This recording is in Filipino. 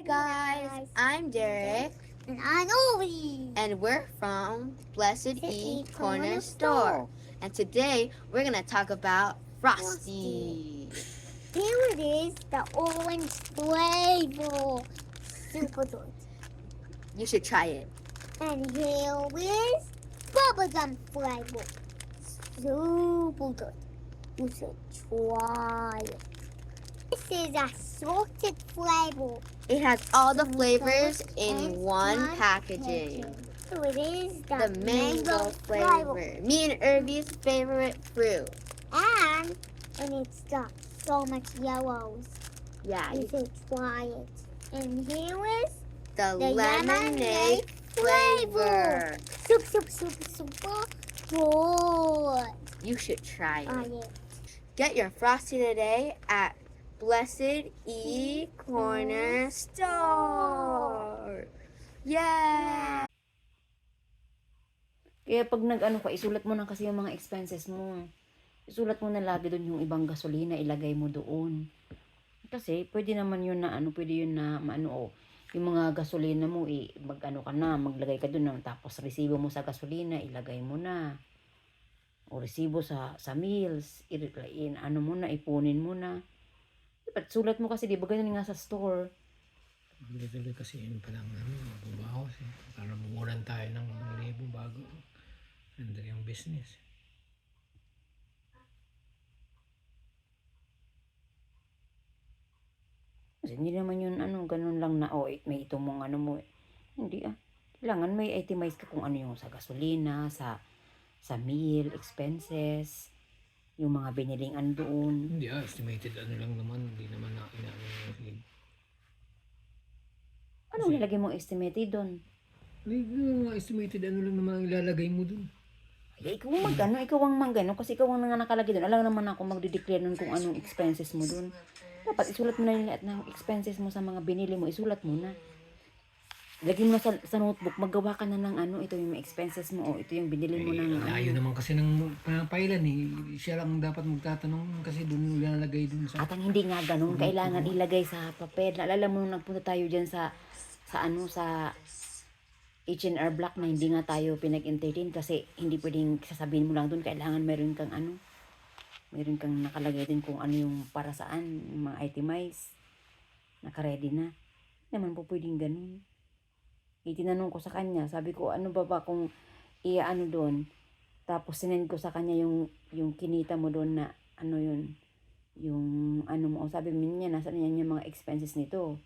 Guys, I'm Derek, And I'm Ovi. and we're from Blessed E Corner Corner Store. Store. And today we're gonna talk about Frosty. Frosty. Here it is, the orange flavor. Super good. You should try it. And here is bubblegum flavor. Super good. You should try it. This is a salted flavor. It has all the flavors in one packaging. So it is The mango flavor. Me and Irvy's favorite fruit. And it's got so much yellows. Yeah, You should try it. And here is the the lemonade flavor. super good. You should try Try it. it. Get your Frosty today at Blessed E Corner Store. Yeah! Kaya pag nag-ano ka, isulat mo na kasi yung mga expenses mo. Isulat mo na lagi doon yung ibang gasolina, ilagay mo doon. Kasi pwede naman yun na pwede yun na yung mga gasolina mo, mag-ano ka na, maglagay ka doon, tapos resibo mo sa gasolina, ilagay mo na. O resibo sa meals, mo na, ipunin mo na. Dapat sulat mo kasi, di ba ganun nga sa store. Tuloy-tuloy kasi yun palang bumawas eh. Para mamulan tayo ng 1,000 bago under yung business. Kasi hindi naman yun ganun lang na, may itong mong mo. Hindi Kailangan may itemize ka kung ano yung sa gasolina, sa meal, expenses, yung mga biniling andoon. Hindi estimated lang naman. Hindi naman na inaano yung Anong nilagay mong estimated doon? estimated lang naman ang ilalagay mo dun. Ay, ikaw ang magano kasi ikaw ang nakalagay doon. Alam naman ako magde-declare nun kung anong expenses mo doon. Dapat isulat mo na yung lahat ng expenses mo sa mga binili mo, isulat mo na. Lagyan mo na sa notebook, maggawa ka na ng ito yung expenses mo, o ito yung binili mo ng Layo naman kasi ng pangapailan eh. Siya lang dapat magtatanong kasi dun ilalagay dun sa... At ang hindi nga ganun, kailangan ilagay sa papel. Naalala mo nung nagpunta tayo dyan sa H&R Block na hindi nga tayo pinag-entertain kasi hindi pwedeng sasabihin mo lang doon. Kailangan meron kang meron kang nakalagay din kung ano yung para saan, yung mga itemize. Naka-ready na. Hindi naman po pwedeng ganun. Itinanong ko sa kanya, sabi ko, ano ba kung doon. Tapos sinend ko sa kanya yung kinita mo doon na yun. Yung mo, sabi niya, nasaan yan yung mga expenses nito.